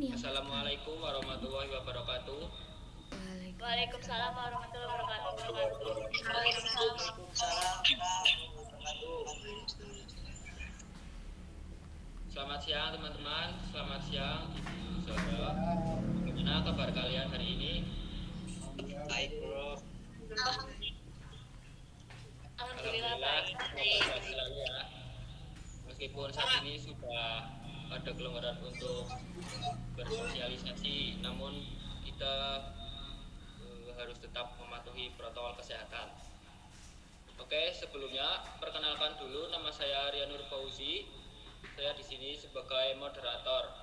ini yang Assalamualaikum warahmatullahi wabarakatuh. Waalaikumsalam warahmatullahi wabarakatuh. Selamat siang teman-teman, selamat siang ibu saudara. Bagaimana kabar kalian hari ini? Baik bro. Alhamdulillah Alhamdulillah, baik. semoga sehat selalu ya. Meskipun saat ini sudah ada kelonggaran untuk bersosialisasi, namun kita harus tetap mematuhi protokol kesehatan. Oke, sebelumnya perkenalkan dulu, nama saya Rianur Fauzi. Saya di sini sebagai moderator.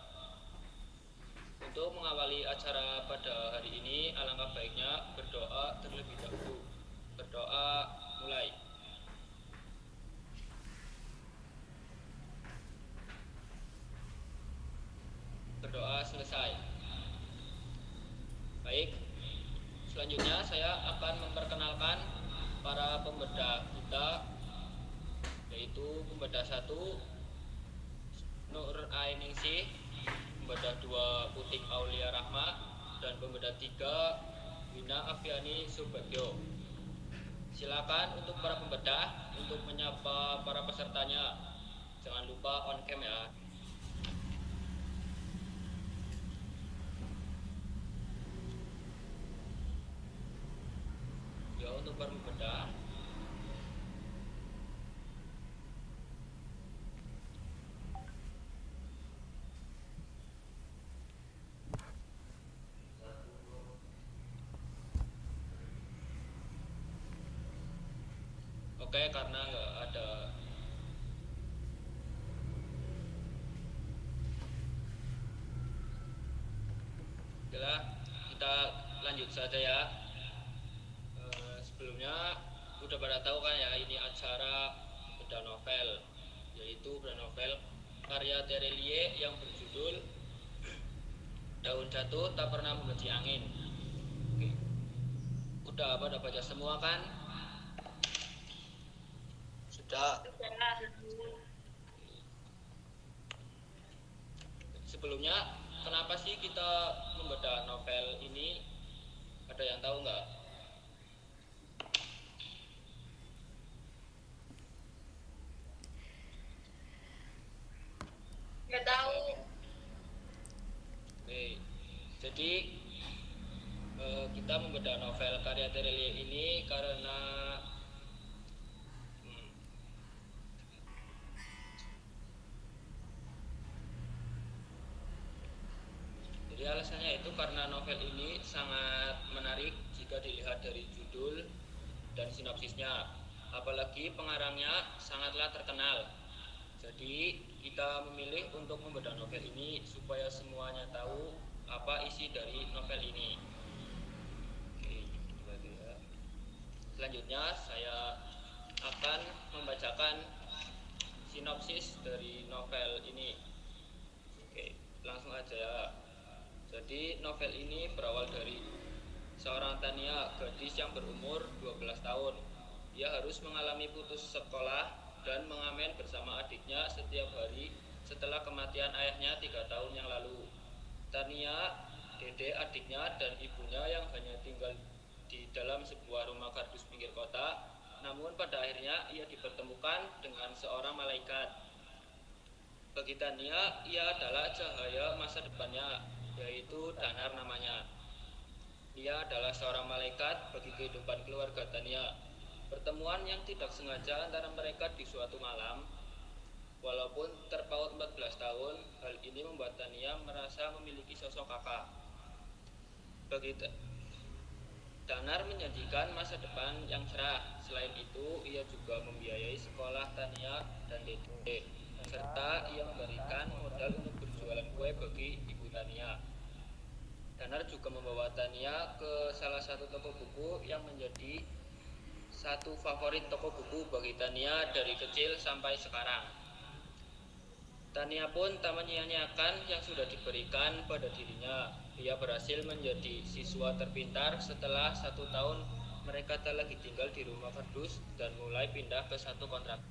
Untuk mengawali acara pada hari ini, alangkah baiknya berdoa terlebih dahulu. Berdoa mulai. Berdoa selesai. Baik, selanjutnya saya akan memperkenalkan para pembedah kita, yaitu pembedah 1 Nur Ainingsih, pembedah 2 Putik Aulia Rahma, dan pembedah 3 Wina Afiani Subagyo. Silakan untuk para pembedah untuk menyapa para pesertanya. Jangan lupa on cam ya. Ya, untuk para pembedah. Oke, karena nggak ada Okelah, kita lanjut saja ya. Sebelumnya udah pada tahu kan ya, ini acara bedah novel, yaitu bedah novel karya Terelie yang berjudul Daun Jatuh Tak Pernah Membenci Angin. Oke. Udah pada baca semua kan? Sudah. Sebelumnya, kenapa sih kita membedah novel ini? Ada yang tahu nggak? Nggak tahu. Oke, jadi kita membedah novel karya Terelie ini karena jadi alasannya itu karena novel ini sangat menarik jika dilihat dari judul dan sinopsisnya, apalagi pengarangnya sangatlah terkenal. Jadi kita memilih untuk membedah novel ini supaya semuanya tahu apa isi dari novel ini. Oke, gitu ya. Selanjutnya saya akan membacakan sinopsis dari novel ini. Oke, langsung aja ya. Jadi novel ini berawal dari seorang Tania, gadis yang berumur 12 tahun. Ia harus mengalami putus sekolah dan mengamen bersama adiknya setiap hari setelah kematian ayahnya 3 tahun yang lalu. Tania, Dede adiknya, dan ibunya yang hanya tinggal di dalam sebuah rumah kardus pinggir kota. Namun pada akhirnya ia dipertemukan dengan seorang malaikat. Bagi Tania, ia adalah cahaya masa depannya, yaitu Danar namanya. Ia adalah seorang malaikat bagi kehidupan keluarga Tania. Pertemuan yang tidak sengaja antara mereka di suatu malam, walaupun terpaut 14 tahun, hal ini membuat Tania merasa memiliki sosok kakak. Bagi Danar menjanjikan masa depan yang cerah. Selain itu, ia juga membiayai sekolah Tania dan Dede, serta ia memberikan modal untuk berjualan kue bagi ibu Tania. Danar juga membawa Tania ke salah satu toko buku yang menjadi satu favorit toko buku bagi Tania dari kecil sampai sekarang. Tania pun tak menyia-nyiakan yang sudah diberikan pada dirinya. Ia berhasil menjadi siswa terpintar setelah 1 tahun mereka tak lagi tinggal di rumah kardus dan mulai pindah ke satu kontrak.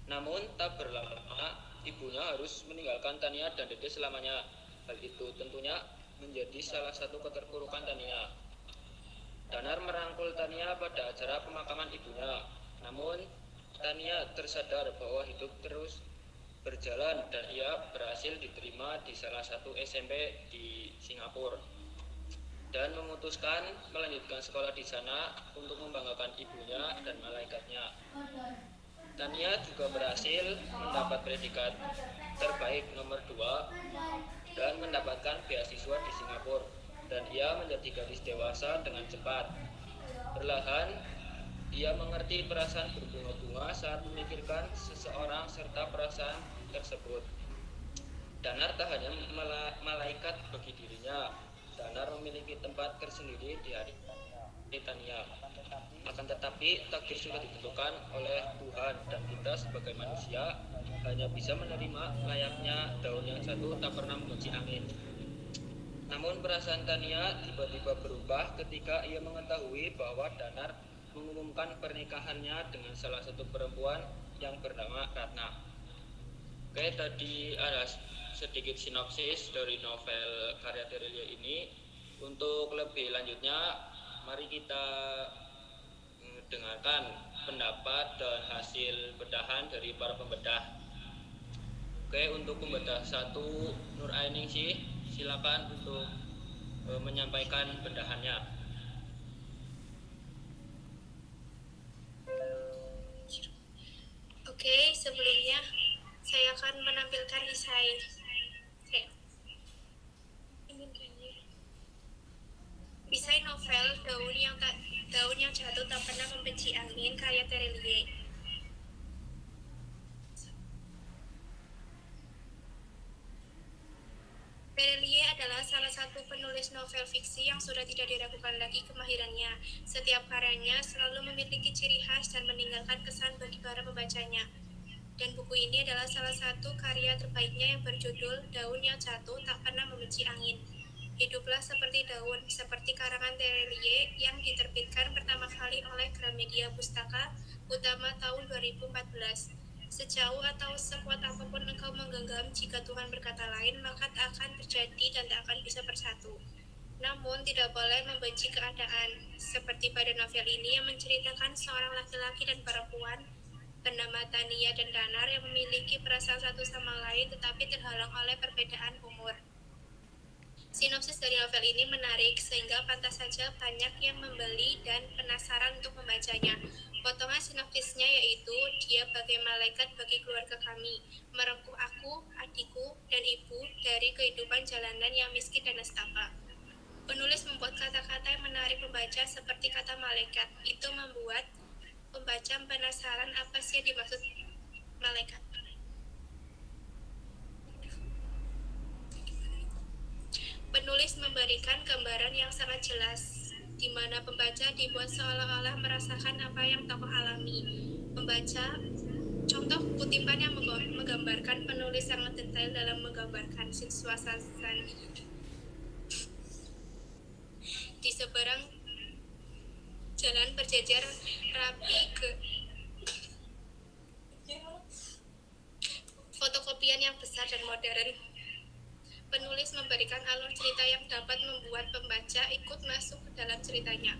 Namun tak berlama ibunya harus meninggalkan Tania dan Dede selamanya. Hal itu tentunya menjadi salah satu keterpurukan Tania. Danar merangkul Tania pada acara pemakaman ibunya. Namun Tania tersadar bahwa hidup terus berjalan dan ia berhasil diterima di salah satu SMP di Singapura dan memutuskan melanjutkan sekolah di sana untuk membanggakan ibunya dan malaikatnya. Tania juga berhasil mendapat predikat terbaik nomor 2 dan mendapatkan beasiswa di Singapura, dan ia menjadi gadis dewasa dengan cepat. Perlahan ia mengerti perasaan berbunga-bunga saat memikirkan seseorang serta perasaan tersebut. Danar tak hanya malaikat bagi dirinya. Danar memiliki tempat tersendiri di hati Tania. Akan tetapi takdir sudah ditentukan oleh Tuhan dan kita sebagai manusia hanya bisa menerima layaknya daun yang jatuh tak pernah membenci angin. Namun perasaan Tania tiba-tiba berubah ketika ia mengetahui bahwa Danar mengumumkan pernikahannya dengan salah satu perempuan yang bernama Ratna. Oke, tadi ada sedikit sinopsis dari novel karya Terelia ini. Untuk lebih lanjutnya, mari kita dengarkan pendapat dan hasil bedahan dari para pembedah. Oke, untuk pembedah 1 Nur Ainingsih, silakan untuk menyampaikan bedahannya. Oke, sebelumnya saya akan menampilkan esai. Esai novel Daun yang Jatuh Tak Pernah Membenci Angin karya Terelie. Terelie adalah salah satu penulis novel fiksi yang sudah tidak diragukan lagi kemahirannya. Setiap karyanya selalu memiliki ciri khas dan meninggalkan kesan bagi para pembacanya. Dan buku ini adalah salah satu karya terbaiknya yang berjudul Daun yang Jatuh Tak Pernah Membenci Angin. Hiduplah seperti daun, seperti karangan Terelie yang diterbitkan pertama kali oleh Gramedia Pustaka Utama tahun 2014. Sejauh atau sekuat apapun engkau menggenggam, jika Tuhan berkata lain, maka tak akan terjadi dan tak akan bisa bersatu. Namun, tidak boleh membenci keadaan. Seperti pada novel ini yang menceritakan seorang laki-laki dan perempuan bernama Tania dan Danar yang memiliki perasaan satu sama lain tetapi terhalang oleh perbedaan umur. Sinopsis dari novel ini menarik sehingga pantas saja banyak yang membeli dan penasaran untuk membacanya. Potongan sinopsisnya yaitu, dia bagai malaikat bagi keluarga kami, merengkuh aku, adikku, dan ibu dari kehidupan jalanan yang miskin dan nestapa. Penulis membuat kata-kata yang menarik pembaca seperti kata malaikat. Itu membuat pembaca penasaran apa sih yang dimaksud malaikat. Penulis memberikan gambaran yang sangat jelas, di mana pembaca dibuat seolah-olah merasakan apa yang tokoh alami. Pembaca, contoh kutipan yang menggambarkan penulis sangat detail dalam menggambarkan suasana di seberang jalan berjejer rapi ke fotokopian yang besar dan modern. Penulis memberikan alur cerita yang dapat membuat pembaca ikut masuk ke dalam ceritanya.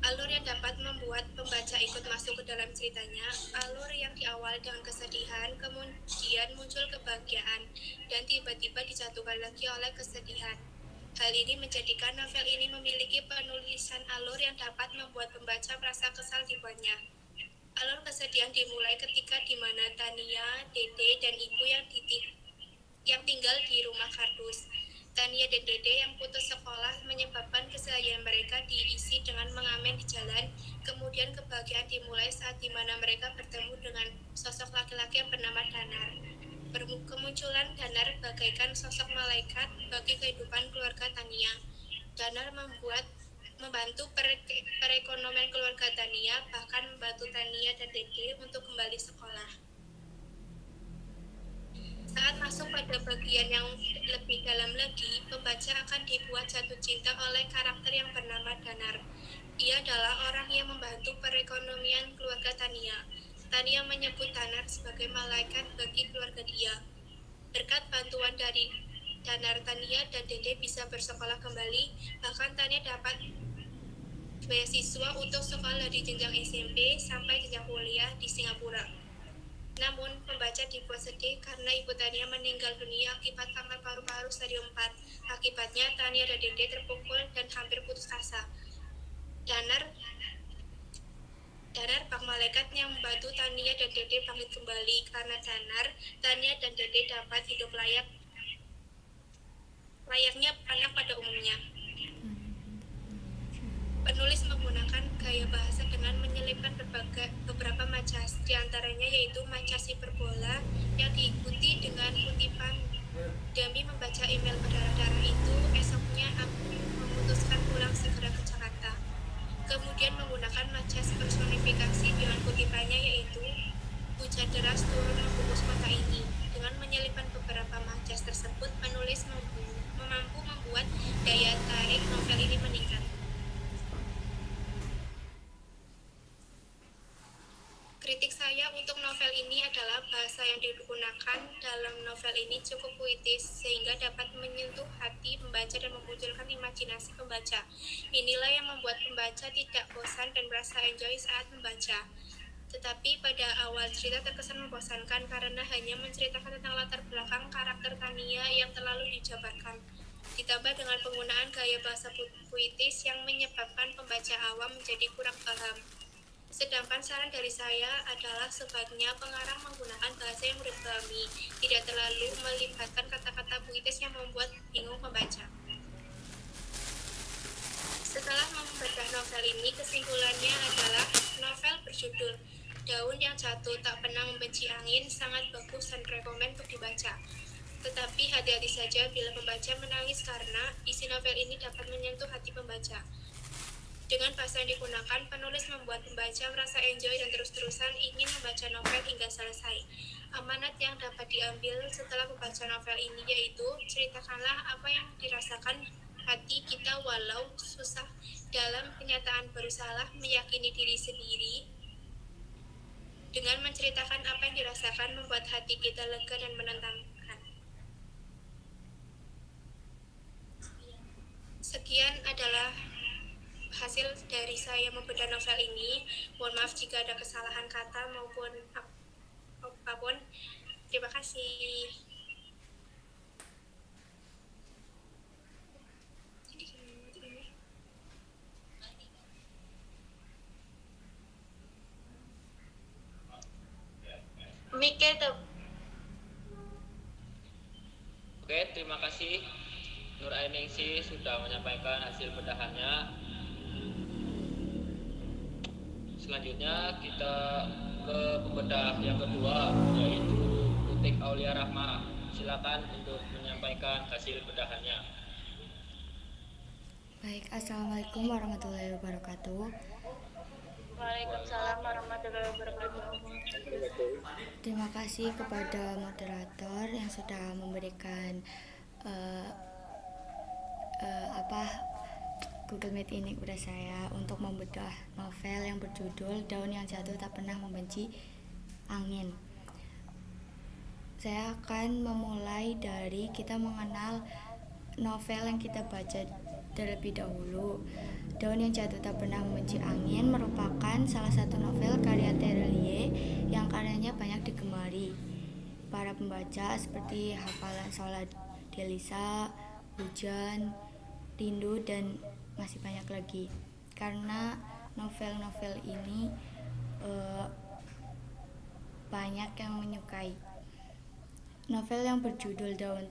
Alur yang dapat membuat pembaca ikut masuk ke dalam ceritanya, alur yang diawali dengan kesedihan, kemudian muncul kebahagiaan, dan tiba-tiba dijatuhkan lagi oleh kesedihan. Hal ini menjadikan novel ini memiliki penulisan alur yang dapat membuat pembaca merasa kesal dibuatnya. Alur kesedihan dimulai ketika di mana Tania, Dede, dan ibu yang tinggal di rumah kardus. Tania dan Dede yang putus sekolah menyebabkan keseharian mereka diisi dengan mengamen di jalan. Kemudian kebahagiaan dimulai saat di mana mereka bertemu dengan sosok laki-laki yang bernama Danar. Kemunculan Danar bagaikan sosok malaikat bagi kehidupan keluarga Tania. Danar membantu perekonomian keluarga Tania, bahkan membantu Tania dan Dede untuk kembali sekolah. Saat masuk pada bagian yang lebih dalam lagi, pembaca akan dibuat jatuh cinta oleh karakter yang bernama Danar. Ia adalah orang yang membantu perekonomian keluarga Tania. Tania menyebut Danar sebagai malaikat bagi keluarga dia. Berkat bantuan dari Danar, Tania dan Dede bisa bersekolah kembali, bahkan Tania dapat beasiswa untuk sekolah di jenjang SMP sampai jenjang kuliah di Singapura. Namun, pembaca dibuat sedih karena ibu Tania meninggal dunia akibat kanker paru-paru stadium 4. Akibatnya, Tania dan Dede terpukul dan hampir putus asa. Danar, Bak malaikat yang membantu Tania dan Dede bangkit kembali. Karena Danar, Tania dan Dede dapat hidup layaknya anak pada umumnya. Penulis menggunakan gaya bahasa dengan menyelipkan beberapa majas, diantaranya yaitu majas hiperbola yang diikuti dengan kutipan, "Demi membaca email berdarah-darah itu, esoknya aku memutuskan pulang segera ke Jakarta." Kemudian menggunakan majas personifikasi dengan kutipannya yaitu, "Hujan deras turun membungkus kota ini." Dengan menyelipkan beberapa majas tersebut, penulis mampu membuat daya tarik novel ini meningkat. Kritik saya untuk novel ini adalah bahasa yang digunakan dalam novel ini cukup puitis sehingga dapat menyentuh hati pembaca dan memunculkan imajinasi pembaca. Inilah yang membuat pembaca tidak bosan dan merasa enjoy saat membaca. Tetapi pada awal cerita terkesan membosankan karena hanya menceritakan tentang latar belakang karakter Tania yang terlalu dijabarkan. Ditambah dengan penggunaan gaya bahasa puitis yang menyebabkan pembaca awam menjadi kurang paham. Sedangkan saran dari saya adalah sebaiknya pengarang menggunakan bahasa yang mudah dipahami, tidak terlalu melibatkan kata-kata puitis yang membuat bingung pembaca. Setelah membedah novel ini, kesimpulannya adalah novel berjudul Daun yang Jatuh Tak Pernah Membenci Angin sangat bagus dan rekomen untuk dibaca. Tetapi hati-hati saja bila pembaca menangis karena isi novel ini dapat menyentuh hati pembaca. Dengan bahasa yang digunakan, penulis membuat pembaca merasa enjoy dan terus-terusan ingin membaca novel hingga selesai. Amanat yang dapat diambil setelah membaca novel ini yaitu, ceritakanlah apa yang dirasakan hati kita walau susah. Dalam kenyataan berusaha meyakini diri sendiri. Dengan menceritakan apa yang dirasakan membuat hati kita lega dan menenangkan. Sekian adalah hasil dari saya membedah novel ini. Mohon maaf jika ada kesalahan kata maupun apapun. Terima kasih. Mike tuh. Oke, terima kasih Nur Ainingsi sudah menyampaikan hasil bedahannya. Selanjutnya kita ke pembedah yang kedua, yaitu Utik Aulia Rahma. Silakan untuk menyampaikan hasil bedahannya. Baik, Assalamualaikum warahmatullahi wabarakatuh. Waalaikumsalam warahmatullahi wabarakatuh. Terima kasih kepada moderator yang sudah memberikan Google Meet ini kepada saya untuk membedah novel yang berjudul Daun yang Jatuh Tak Pernah Membenci Angin. Saya akan memulai dari kita mengenal novel yang kita baca terlebih dahulu. Daun yang Jatuh Tak Pernah Membenci Angin merupakan salah satu novel karya Terelie yang karyanya banyak digemari para pembaca seperti Hafalan Sholat Delisa, Hujan, Rindu, dan masih banyak lagi. Karena novel-novel ini banyak yang menyukai. Novel yang berjudul Daun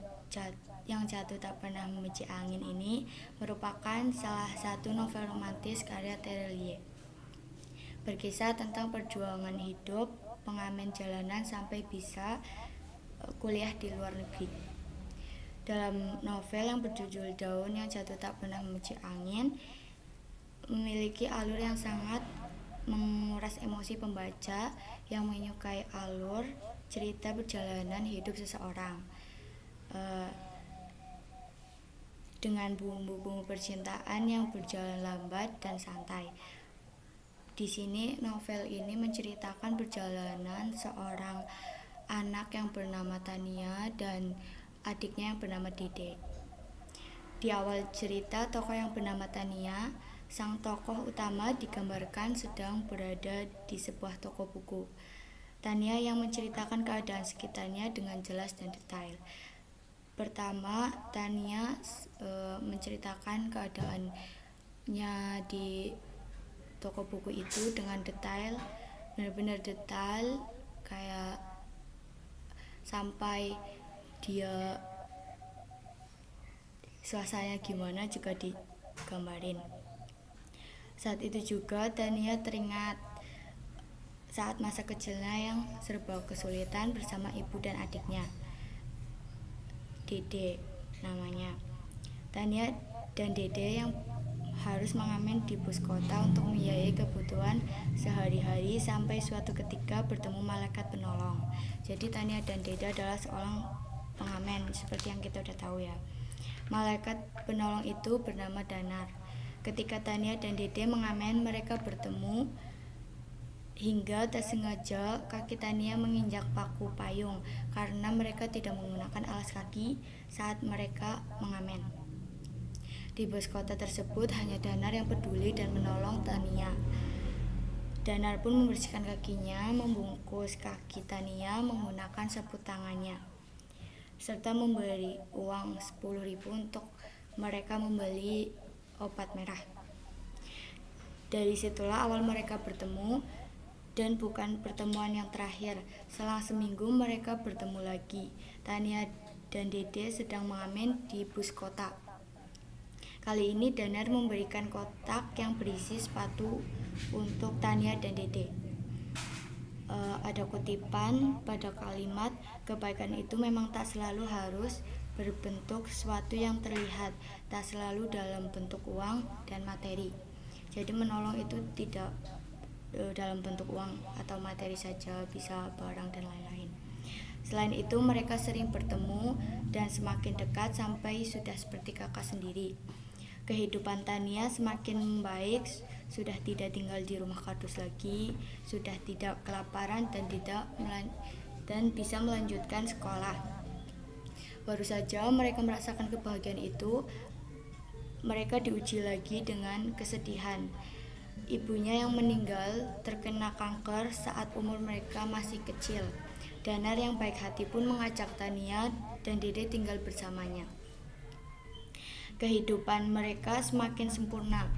yang Jatuh Tak Pernah Membenci Angin ini merupakan salah satu novel romantis karya Terelie. Berkisah tentang perjuangan hidup pengamen jalanan sampai bisa kuliah di luar negeri. Dalam novel yang berjudul Daun yang Jatuh Tak Pernah Membenci Angin memiliki alur yang sangat menguras emosi pembaca yang menyukai alur cerita perjalanan hidup seseorang dengan bumbu-bumbu percintaan yang berjalan lambat dan santai. Di sini novel ini menceritakan perjalanan seorang anak yang bernama Tania dan adiknya yang bernama Dede. Di awal cerita, tokoh yang bernama Tania, sang tokoh utama digambarkan sedang berada di sebuah toko buku. Tania yang menceritakan keadaan sekitarnya dengan jelas dan detail. Pertama, Tania menceritakan keadaannya di toko buku itu dengan detail, benar-benar detail, kayak sampai dia suasananya gimana juga digambarin. Saat itu juga Tania teringat saat masa kecilnya yang serba kesulitan bersama ibu dan adiknya, Dede namanya. Tania dan Dede yang harus mengamen di bus kota untuk membiayai kebutuhan sehari-hari sampai suatu ketika bertemu malaikat penolong. Jadi Tania dan Dede adalah seorang pengamen seperti yang kita udah tahu ya. Malaikat penolong itu bernama Danar. Ketika Tania dan Dede mengamen, mereka bertemu hingga tak sengaja kaki Tania menginjak paku payung karena mereka tidak menggunakan alas kaki saat mereka mengamen. Di bus kota tersebut hanya Danar yang peduli dan menolong Tania. Danar pun membersihkan kakinya, membungkus kaki Tania menggunakan sapu tangannya, serta memberi uang 10.000 untuk mereka membeli obat merah. Dari situlah awal mereka bertemu, dan bukan pertemuan yang terakhir. Selang seminggu mereka bertemu lagi. Tania dan Dede sedang mengamen di bus kota. Kali ini Danar memberikan kotak yang berisi sepatu untuk Tania dan Dede. Ada kutipan pada kalimat, kebaikan itu memang tak selalu harus berbentuk sesuatu yang terlihat, tak selalu dalam bentuk uang dan materi. Jadi menolong itu tidak dalam bentuk uang atau materi saja, bisa barang dan lain-lain. Selain itu mereka sering bertemu dan semakin dekat sampai sudah seperti kakak sendiri. Kehidupan Tania semakin membaik, sudah tidak tinggal di rumah kardus lagi, sudah tidak kelaparan dan bisa melanjutkan sekolah. Baru saja mereka merasakan kebahagiaan itu, mereka diuji lagi dengan kesedihan. Ibunya yang meninggal terkena kanker saat umur mereka masih kecil. Danar yang baik hati pun mengajak Tania dan Dede tinggal bersamanya. Kehidupan mereka semakin sempurna.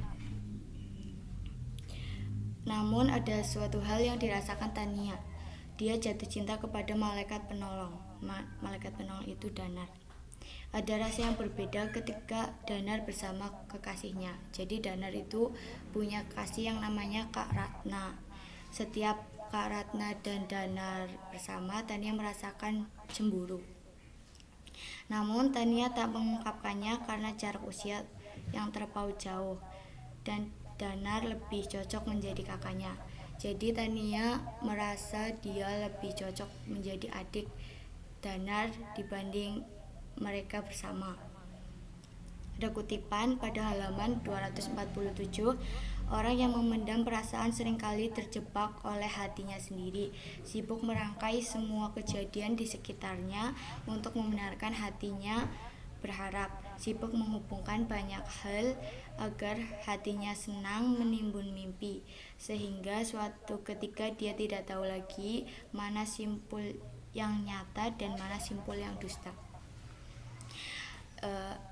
Namun ada suatu hal yang dirasakan Tania. Dia jatuh cinta kepada malaikat penolong. Malaikat penolong itu Danar. Ada rasa yang berbeda ketika Danar bersama kekasihnya. Jadi Danar itu punya kasih yang namanya Kak Ratna. Setiap Kak Ratna dan Danar bersama, Tania merasakan cemburu. Namun Tania tak mengungkapkannya karena jarak usia yang terpaut jauh dan Danar lebih cocok menjadi kakaknya. Jadi Tania merasa dia lebih cocok menjadi adik Danar dibanding mereka bersama. Ada kutipan pada halaman 247, orang yang memendam perasaan seringkali terjebak oleh hatinya sendiri, sibuk merangkai semua kejadian di sekitarnya untuk membenarkan hatinya berharap, sibuk menghubungkan banyak hal agar hatinya senang menimbun mimpi, sehingga suatu ketika dia tidak tahu lagi mana simpul yang nyata dan mana simpul yang dusta.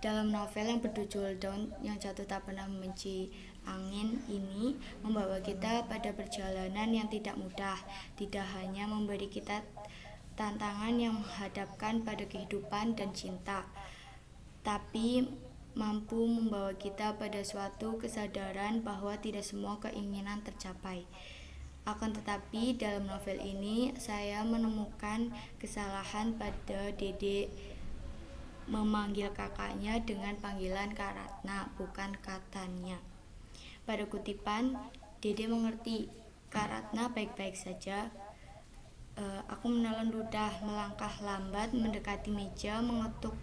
Dalam novel yang berjudul Daun yang Jatuh Tak Pernah Membenci Angin ini membawa kita pada perjalanan yang tidak mudah, tidak hanya memberi kita tantangan yang menghadapkan pada kehidupan dan cinta, tapi mampu membawa kita pada suatu kesadaran bahwa tidak semua keinginan tercapai. Akan tetapi dalam novel ini saya menemukan kesalahan pada Dede memanggil kakaknya dengan panggilan Kak Ratna, bukan katanya. Pada kutipan, Dede mengerti, Kak Ratna baik-baik saja. Aku menelan ludah, melangkah lambat, mendekati meja, mengetuk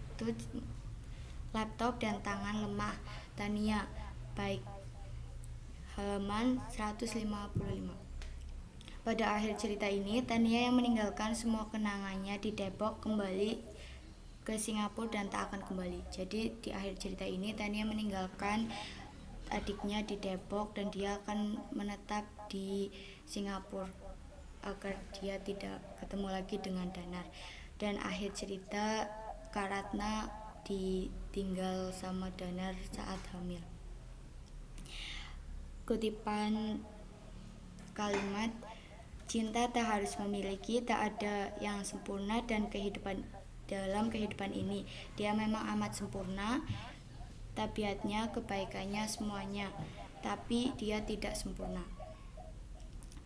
laptop dan tangan lemah. Tania, baik. halaman 155. Pada akhir cerita ini, Tania yang meninggalkan semua kenangannya di Depok kembali ke Singapura dan tak akan kembali. Jadi di akhir cerita ini Tania meninggalkan adiknya di Depok dan dia akan menetap di Singapura agar dia tidak ketemu lagi dengan Danar. Dan akhir cerita Kak Ratna ditinggal sama Danar saat hamil. Kutipan kalimat, cinta tak harus memiliki, tak ada yang sempurna dan dalam kehidupan ini dia memang amat sempurna, tabiatnya, kebaikannya, semuanya, tapi dia tidak sempurna.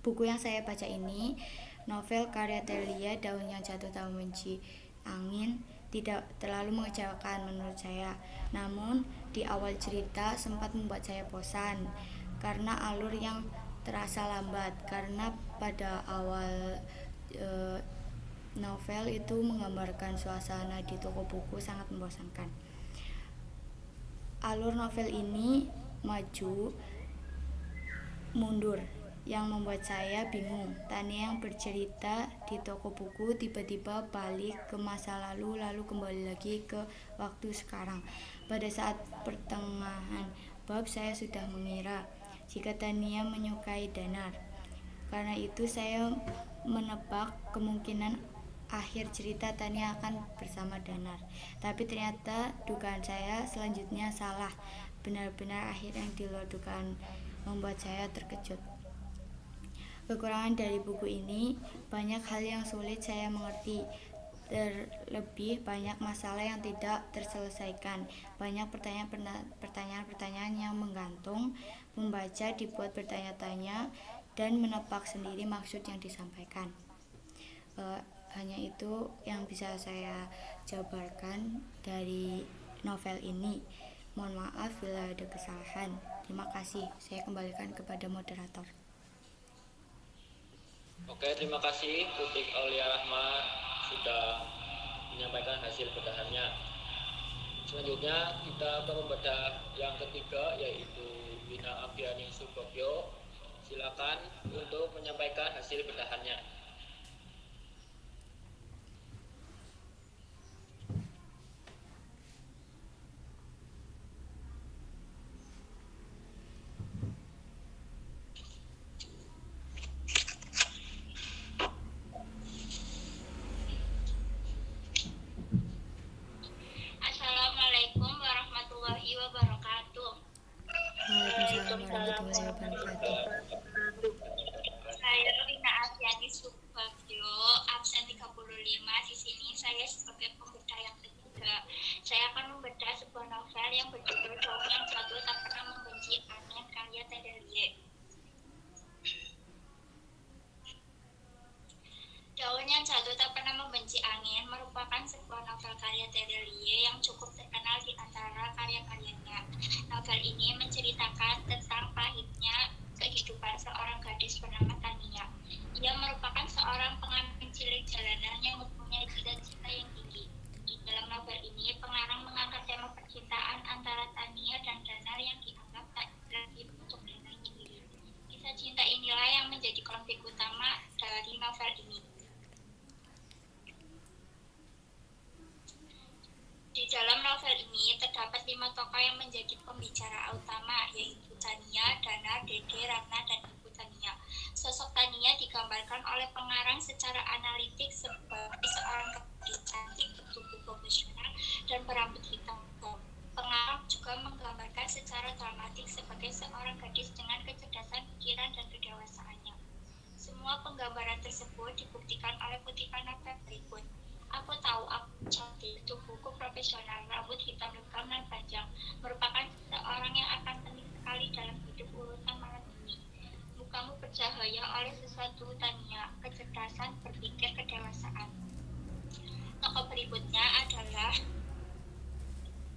Buku yang saya baca ini, novel karya Telia, Daun yang Jatuh Tak Membenci Angin, tidak terlalu mengecewakan menurut saya. Namun di awal cerita sempat membuat saya bosan karena alur yang terasa lambat, karena pada awal novel itu menggambarkan suasana di toko buku sangat membosankan. Alur novel ini maju mundur yang membuat saya bingung. Tania yang bercerita di toko buku tiba-tiba balik ke masa lalu kembali lagi ke waktu sekarang. Pada saat pertengahan bab saya sudah mengira jika Tania menyukai Danar. Karena itu saya menebak kemungkinan akhir cerita Tania akan bersama Danar. Tapi ternyata dugaan saya selanjutnya salah. Benar-benar akhir yang di luar dugaan membuat saya terkejut. Kekurangan dari buku ini, banyak hal yang sulit saya mengerti. Terlebih banyak masalah yang tidak terselesaikan. Banyak pertanyaan-pertanyaan yang menggantung. Membaca dibuat bertanya-tanya dan menebak sendiri maksud yang disampaikan. Hanya itu yang bisa saya jabarkan dari novel ini. Mohon maaf bila ada kesalahan. Terima kasih. Saya kembalikan kepada moderator. Oke, terima kasih Putih Aulia Rahma sudah menyampaikan hasil bedahannya. Selanjutnya kita ke pembedah yang ketiga, yaitu Wina Afiani Subagyo. Silakan untuk menyampaikan hasil bedahannya. Assalamualaikum warahmatullahi wabarakatuh. Waalaikumsalam warahmatullahi wabarakatuh. Saya Rina Afiani Subagyo, absen 35. Di sini saya sebagai pembedah yang ketiga. Saya akan membedah sebuah novel yang berjudul Daun yang Jatuh Tak Pernah Membenci Angin karya Telia. Daun yang Jatuh Tak Pernah Membenci Angin merupakan sebuah novel karya Telia yang cukup terkenal di antara karya-karyanya. Novel ini menceritakan tentang pahitnya kehidupan seorang gadis bernama Tania. Ia merupakan seorang pengantin cilik jalanan yang mempunyai cita-cita yang tinggi. Di dalam novel ini, pengarang mengangkat tema percintaan antara Tania dan Danar yang dianggap tak lagi untuk Danar sendiri. Kisah cinta inilah yang menjadi konflik utama dari novel ini. Di dalam novel ini terdapat 5 tokoh yang menjadi pembicara utama, yaitu Tania, Danar, Dede, Ratna, dan Ibu Tania. Sosok Tania digambarkan oleh pengarang secara analitik sebagai seorang gadis cantik bertubuh profesional dan berambut hitam. Pengarang juga menggambarkan secara dramatik sebagai seorang gadis dengan kecerdasan pikiran dan kedewasaannya. Semua penggambaran tersebut dibuktikan oleh kutipan novel berikut. Aku tahu aku cantik, tubuhku profesional, rambut hitam legam dan panjang, merupakan seorang yang akan penting sekali dalam hidup urusan malam ini. Mukamu bercahaya oleh sesuatu, Tania, kecerdasan, berpikir, kedewasaan. Tokoh berikutnya adalah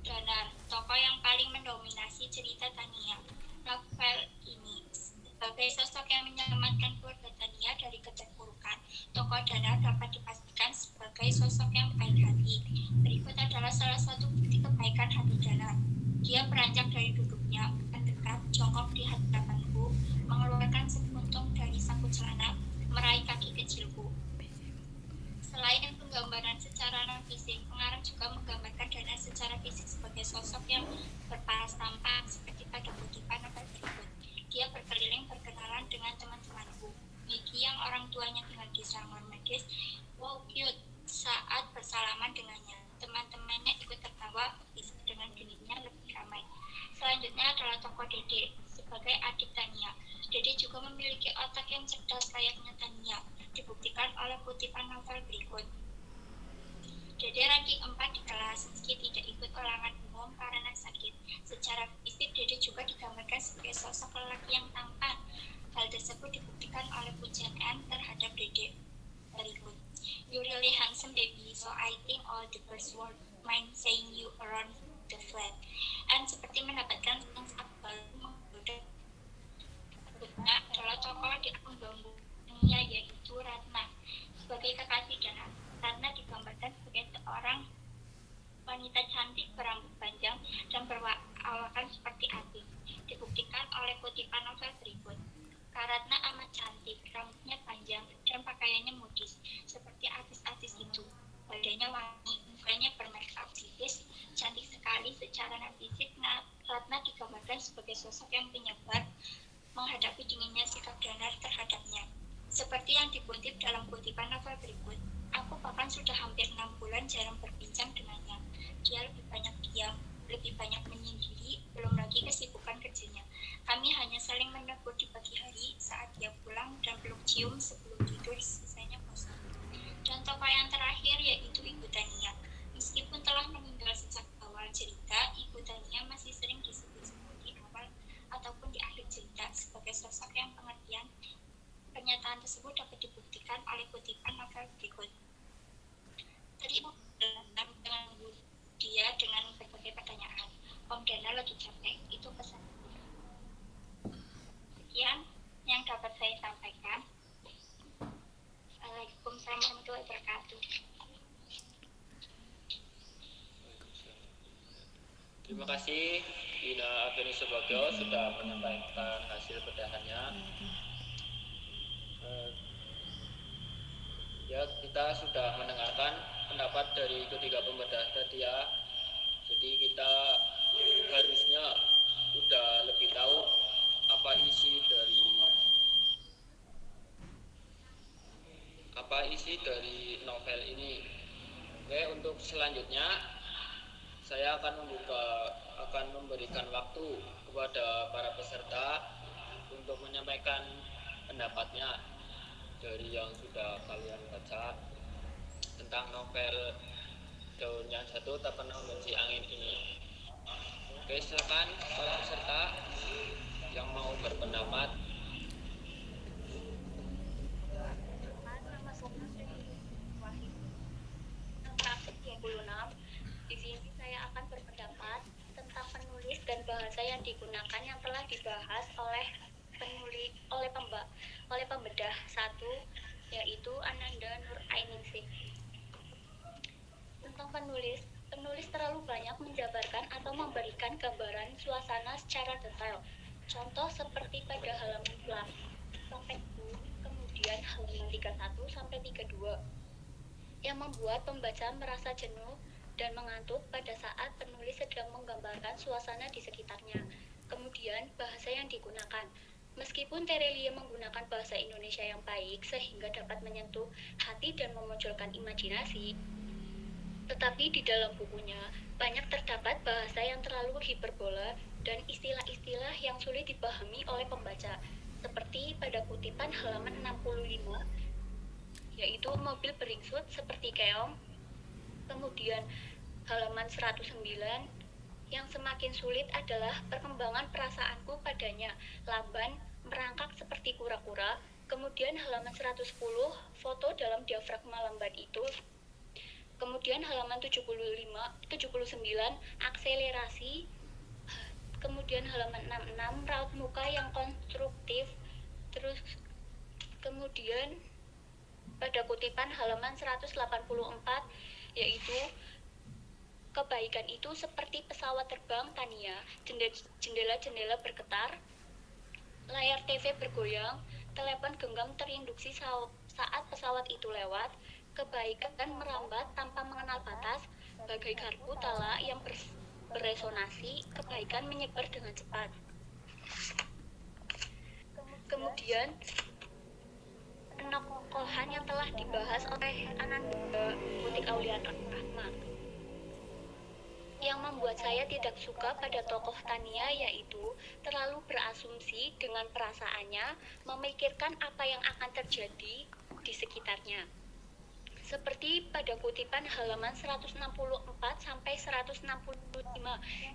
Danar, tokoh yang paling mendominasi cerita Tania. Novel ini sebagai sosok yang menyelamatkan keluarga Tania dari keterpurukan, tokoh Danar dapat dipastikan sebagai sosok yang baik hati. Berikut adalah salah satu bukti kebaikan hati Danar. Dia beranjak dari duduknya, mendekat, jongkok di hadapanku, mengeluarkan sepuntung dari saku celana meraih kaki kecilku. Selain penggambaran secara non-fisik, pengarang juga menggambarkan Dana secara fisik sebagai sosok yang berparas tampan seperti pada kutipan novel berikut. Dia berkeliling berkenalan dengan teman-temanku. Mickey yang orang tuanya tinggal di Sangor Medis, wow cute, saat bersalaman dengannya. Teman-temannya ikut tertawa dengan genitnya lebih ramai. Selanjutnya adalah tokoh Dede sebagai adik Tania. Dede juga memiliki otak yang cerdas layaknya Tania, dibuktikan oleh kutipan novel berikut. Dede ranking 4 di kelas meski tidak ikut ulangan umum karena sakit. Secara fisik Dede juga digambarkan sebagai sosok lelaki yang tampan. Hal tersebut dibuktikan oleh pujian N terhadap Dede berikut. You really handsome baby, so I think all the girls won't mind saying you around the flat. And seperti mendapatkan sensasi baru menggoda. Berikutnya adalah tokoh di akun bambunya yaitu Ratna sebagai kekasih dan Ratna digambarkan sebagai seorang wanita cantik berambut panjang dan berawakan seperti api. Dibuktikan oleh kutipan novel berikut. Ratna amat cantik, rambutnya panjang dan pakaiannya modis seperti artis-artis itu. Badannya wangi, mukanya bermake up tipis, cantik sekali secara non-fisik. Ratna digambarkan sebagai sosok yang penyabar menghadapi dinginnya sikap Danar terhadapnya. Seperti yang dikutip dalam kutipan novel berikut, aku bahkan sudah hampir 6 bulan jarang berbincang dengannya. Dia lebih banyak diam, lebih banyak menyendiri, belum lagi kesibukan kerjanya. Kami hanya saling menegur di pagi hari saat dia pulang dan peluk cium sebelum tidur, sisanya bosan. Dan tokoh yang terakhir yaitu Ibu Tania. Meskipun telah meninggal sejak awal cerita, Ibu Tania masih sering disebut-sebut di awal ataupun di akhir cerita sebagai sosok yang pengertian. Pernyataan tersebut dapat dibuktikan oleh kutipan novel berikut. Tadi dengan dia dengan berbagai pertanyaan. Om Dana lagi capek, itu pesan. Sekian yang dapat saya sampaikan. Waalaikumsalam warahmatullahi wabarakatuh. Terima kasih Ina Afeni Subagio sudah menyampaikan hasil bedahannya. Ya, kita sudah mendengarkan pendapat dari ketiga pembedah tadi ya. Jadi kita harusnya sudah lebih tahu apa isi dari novel ini. Oke, untuk selanjutnya saya akan memberikan waktu kepada para peserta untuk menyampaikan pendapatnya dari yang sudah kalian baca tentang novel Daun yang Jatuh Tak Pernah Membenci Angin ini. Oke, silakan para peserta yang mau berpendapat. Nama saya Wahid. 26. Di sini saya akan berpendapat tentang penulis dan bahasa yang digunakan yang telah dibahas oleh pembedah 1, yaitu Ananda Nur Ainingsih. Tentang penulis terlalu banyak menjabarkan atau memberikan gambaran suasana secara detail. Contoh seperti pada halaman 8 sampai 10, kemudian halaman 31 sampai 32, yang membuat pembaca merasa jenuh dan mengantuk pada saat penulis sedang menggambarkan suasana di sekitarnya. Kemudian bahasa yang digunakan. Meskipun Terelie menggunakan bahasa Indonesia yang baik sehingga dapat menyentuh hati dan memunculkan imajinasi, tetapi di dalam bukunya banyak terdapat bahasa yang terlalu hiperbola dan istilah-istilah yang sulit dipahami oleh pembaca, seperti pada kutipan halaman 65, yaitu mobil beringsut seperti keong. Kemudian halaman 109, yang semakin sulit adalah perkembangan perasaanku padanya, lamban, merangkak seperti kura-kura. Kemudian halaman 110, foto dalam diafragma lamban itu. Kemudian halaman 79, akselerasi. Kemudian halaman 66, raut muka yang konstruktif. Terus kemudian pada kutipan halaman 184, yaitu kebaikan itu seperti pesawat terbang Tania, jendela-jendela bergetar. layar TV bergoyang, telepon genggam terinduksi saat pesawat itu lewat, kebaikan merambat tanpa mengenal batas, bagai garpu tala yang beresonasi, kebaikan menyebar dengan cepat. Kemudian, penokohan yang telah dibahas oleh Ananda Butik Aulia Rahma. Yang membuat saya tidak suka pada tokoh Tania yaitu terlalu berasumsi dengan perasaannya, memikirkan apa yang akan terjadi di sekitarnya. Seperti pada kutipan halaman 164 sampai 165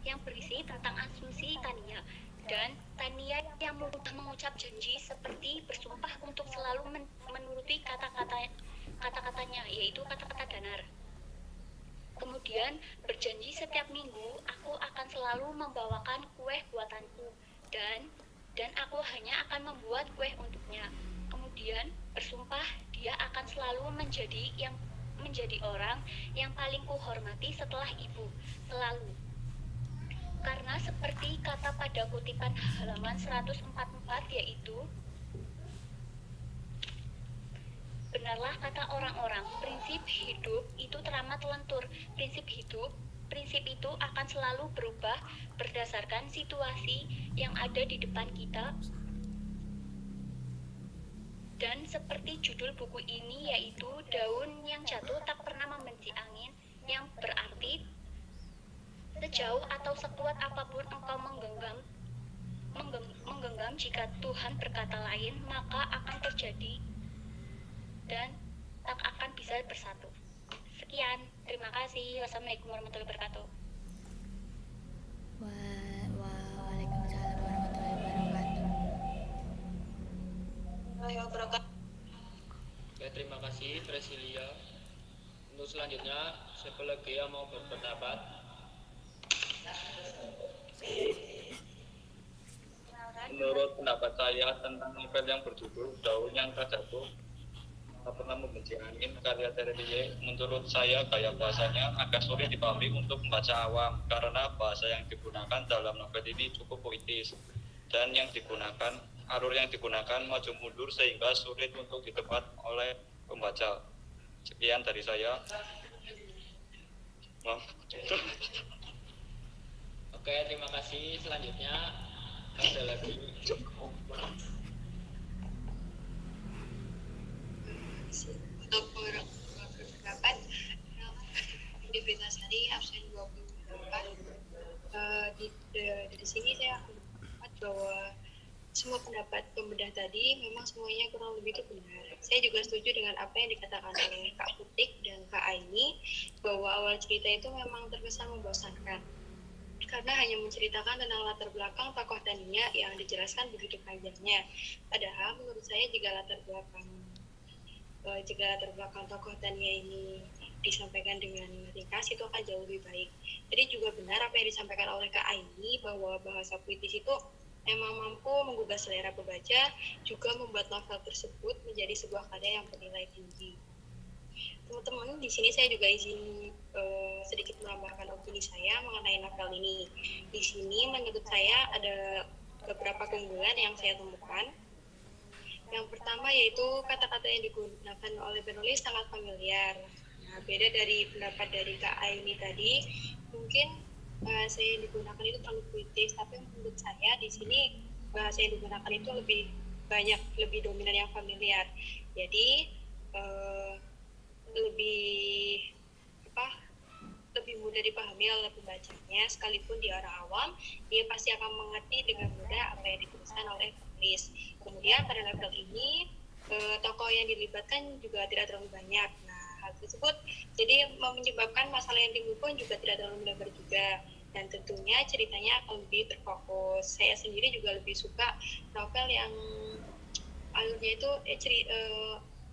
yang berisi tentang asumsi Tania. Dan Tania yang mudah mengucap janji seperti bersumpah untuk selalu menuruti kata-katanya, yaitu kata-kata danar. Kemudian berjanji setiap minggu aku akan selalu membawakan kue buatanku dan aku hanya akan membuat kue untuknya. Kemudian bersumpah dia akan selalu menjadi orang yang paling kuhormati setelah ibu, selalu. Karena seperti kata pada kutipan halaman 144 yaitu, benarlah kata orang-orang, prinsip hidup itu teramat lentur. Prinsip itu akan selalu berubah berdasarkan situasi yang ada di depan kita. Dan seperti judul buku ini yaitu daun yang jatuh tak pernah membenci angin, yang berarti sejauh atau sekuat apapun engkau menggenggam jika Tuhan berkata lain, maka akan terjadi dan tak akan bisa bersatu. Sekian, terima kasih. Wassalamualaikum warahmatullahi wabarakatuh. Waalaikumsalam warahmatullahi wabarakatuh. Oke, terima kasih Presilia. Untuk selanjutnya, siapa lagi yang mau berpendapat? Menurut pendapat saya tentang novel yang berjudul Daun yang Tak Jatuh Tak Pernah Membenci Angin karya Terelie, menurut saya gaya bahasanya agak sulit dipahami untuk membaca awam karena bahasa yang digunakan dalam novel ini cukup puitis dan alur yang digunakan maju mundur sehingga sulit untuk ditebak oleh pembaca. Sekian dari saya. Oke, terima kasih. Selanjutnya ada lagi. Untuk berpendapat, di Sari absen 28. Dari sini saya akan berpendapat bahwa semua pendapat pembedah tadi memang semuanya kurang lebih itu benar. Saya juga setuju dengan apa yang dikatakan oleh Kak Putik dan Kak Aini bahwa awal cerita itu memang terkesan membosankan karena hanya menceritakan tentang latar belakang tokoh Tania yang dijelaskan begitu panjangnya. Padahal menurut saya jika latar belakang tokoh Tania ini disampaikan dengan ringkas itu akan jauh lebih baik. Jadi juga benar apa yang disampaikan oleh Kak Aini bahwa bahasa puitis itu memang mampu menggugah selera pembaca, juga membuat novel tersebut menjadi sebuah karya yang bernilai tinggi. Teman-teman, di sini saya juga izin sedikit menambahkan opini saya mengenai novel ini. Di sini menurut saya ada beberapa keunggulan yang saya temukan. Yang pertama yaitu kata-kata yang digunakan oleh penulis sangat familiar. Nah, beda dari pendapat dari Kak Aini tadi, mungkin bahasa yang digunakan itu terlalu puitis, tapi menurut saya di sini bahasa yang digunakan itu lebih dominan yang familiar. Jadi lebih mudah dipahami oleh pembacanya, sekalipun dia orang awam, dia pasti akan mengerti dengan mudah apa yang dituliskan oleh penulis. Kemudian pada level ini tokoh yang dilibatkan juga tidak terlalu banyak. Nah, hal tersebut jadi menyebabkan masalah yang timbul pun juga tidak terlalu melebar juga, dan tentunya ceritanya akan lebih terfokus. Saya sendiri juga lebih suka novel yang alurnya itu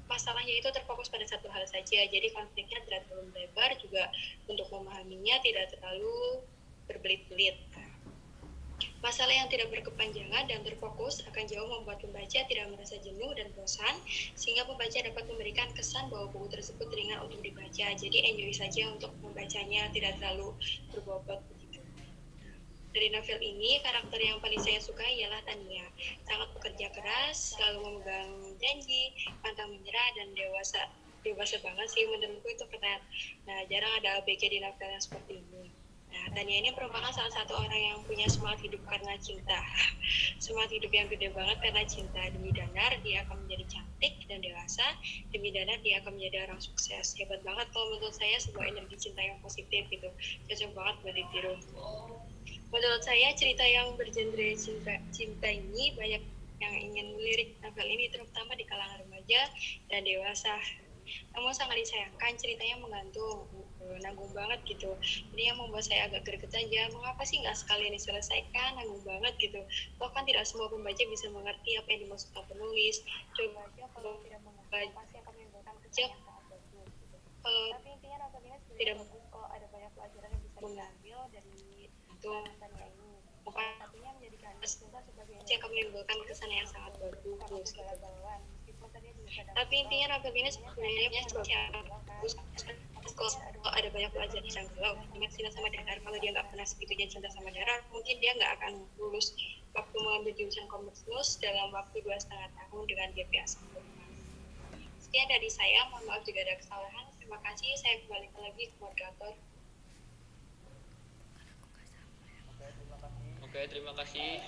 masalahnya itu terfokus pada satu hal saja, jadi konfliknya tidak terlalu melebar, juga untuk memahaminya tidak terlalu berbelit-belit. Masalah yang tidak berkepanjangan dan terfokus akan jauh membuat pembaca tidak merasa jenuh dan bosan, sehingga pembaca dapat memberikan kesan bahwa buku tersebut ringan untuk dibaca. Jadi enjoy saja untuk membacanya, tidak terlalu berbobot begitu. Dari novel ini, karakter yang paling saya suka ialah Tania. Sangat bekerja keras, selalu memegang janji, pantang menyerah, dan dewasa banget sih, menurutku itu keren. Nah, jarang ada ABG di novel yang seperti ini. Nah, Tania ini merupakan salah satu orang yang punya semangat hidup karena cinta. Semangat hidup yang gede banget karena cinta. Demi Danar, dia akan menjadi cantik dan dewasa. Demi Danar, dia akan menjadi orang sukses. Hebat banget kalau menurut saya, sebuah energi cinta yang positif gitu. Cocok banget buat ditiru. Menurut saya, cerita yang bergenre cinta ini banyak yang ingin melirik novel ini, terutama di kalangan remaja dan dewasa. Namun sangat disayangkan ceritanya menggantung, nanggung banget gitu. Ini yang membuat saya agak greget aja, mengapa sih nggak sekalian diselesaikan, nanggung banget gitu. Toh kan tidak semua pembaca bisa mengerti apa yang dimaksudkan penulis. Coba aja kalau tidak mengerti, pasti akan menimbulkan kesan yang sangat bagus gitu. Tapi intinya novel ini tidak bagus kalau ada banyak pelajaran yang bisa diambil dari Tania ini. Bukan artinya menjadikan cinta sebagai akan menimbulkan kesan yang sangat bagus. Tapi intinya novel ini sebenarnya bagus. Kalau ada banyak pelajaran yang kalau ingat cinta sama Danar, kalau dia nggak pernah segitunya cinta sama Danar, mungkin dia nggak akan lulus waktu mengambil jurusan komersius dalam waktu 2,5 tahun dengan GPA 1. Sekian dari saya, mohon maaf jika ada kesalahan. Terima kasih, saya kembalikan lagi ke moderator. Oke, terima kasih.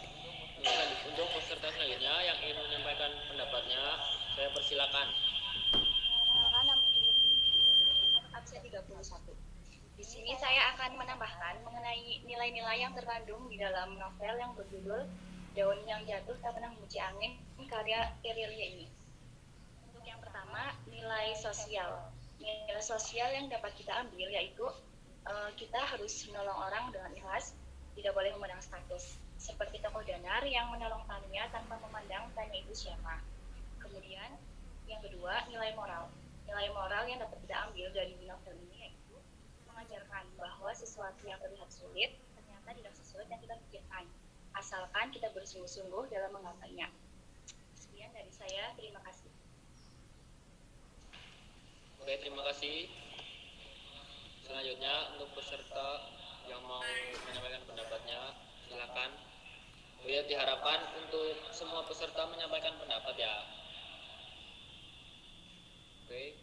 Untuk peserta selanjutnya yang ingin menyampaikan pendapatnya, saya persilakan. Absen 31. Di sini saya akan menambahkan mengenai nilai-nilai yang terkandung di dalam novel yang berjudul Daun yang Jatuh Tak Pernah Membenci Angin karya Terelia ini. Untuk yang pertama, nilai sosial. Nilai sosial yang dapat kita ambil yaitu kita harus menolong orang dengan ikhlas, tidak boleh memandang status. Seperti tokoh Danar yang menolong Tania tanpa memandang Tania itu siapa. Kemudian, yang kedua, nilai moral. Nilai moral yang dapat kita ambil dari novel ini yaitu mengajarkan bahwa sesuatu yang terlihat sulit ternyata tidak sesulit yang kita pikirkan, asalkan kita bersungguh-sungguh dalam menggapainya. Sekian dari saya, terima kasih. Oke, terima kasih. Selanjutnya untuk peserta yang mau menyampaikan pendapatnya, silakan. Ya, diharapkan untuk semua peserta menyampaikan pendapat ya. Oke,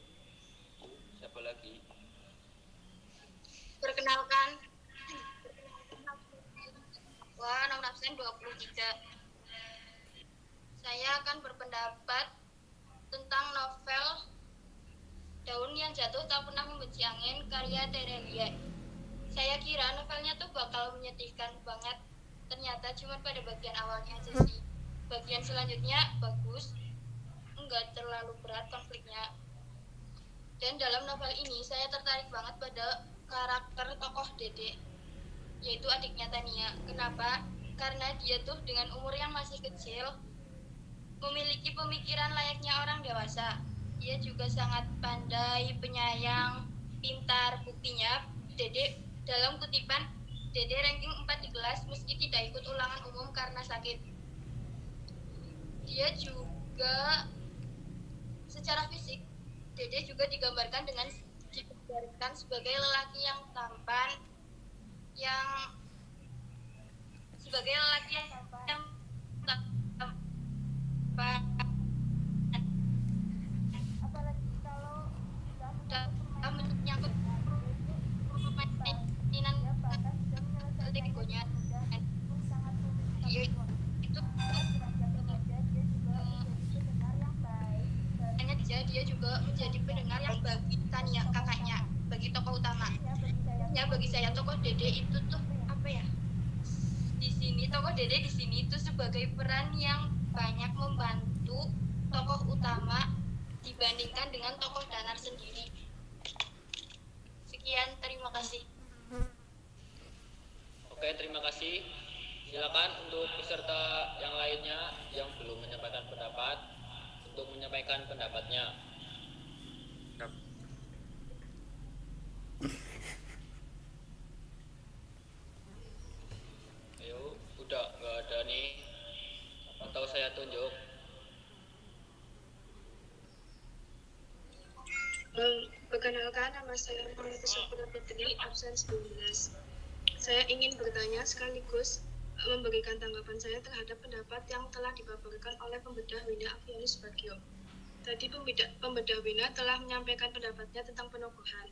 siapa lagi? Perkenalkan, nomor absen 23. Saya akan berpendapat tentang novel Daun yang Jatuh Tak Pernah Membenci Angin karya Terelia. Saya kira novelnya tuh bakal menyedihkan banget. Ternyata cuma pada bagian awalnya aja sih. Bagian selanjutnya bagus, enggak terlalu berat konfliknya. Dan dalam novel ini saya tertarik banget pada karakter tokoh Dede, yaitu adiknya Tania. Kenapa? Karena dia tuh dengan umur yang masih kecil memiliki pemikiran layaknya orang dewasa. Dia juga sangat pandai, penyayang, pintar. Buktinya Dede dalam kutipan, Dede ranking 4 di kelas meski tidak ikut ulangan umum karena sakit. Dia juga secara fisik, Dede juga digambarkan sebagai lelaki yang tampan, apalagi kalau menyangkut permainan legonya, dia itu dia juga menjadi pendengar yang bagi Tania, kakaknya, bagi tokoh utama. Ya, bagi saya tokoh Dede itu tuh apa ya? Di sini tokoh Dede di sini itu sebagai peran yang banyak membantu tokoh utama dibandingkan dengan tokoh Danar sendiri. Sekian, terima kasih. Oke, terima kasih. Silakan untuk peserta yang lainnya yang belum menyampaikan pendapat untuk menyampaikan pendapatnya. Ayo, udah nggak ada nih, atau saya tunjuk? Perkenalkan, nama saya Muhammad Syafura Fitri, absen 19. Saya ingin bertanya sekaligus memberikan tanggapan saya terhadap pendapat yang telah dipaparkan oleh pembedah Wina Avianus Bagio. Tadi pembedah Wina telah menyampaikan pendapatnya tentang penokohan.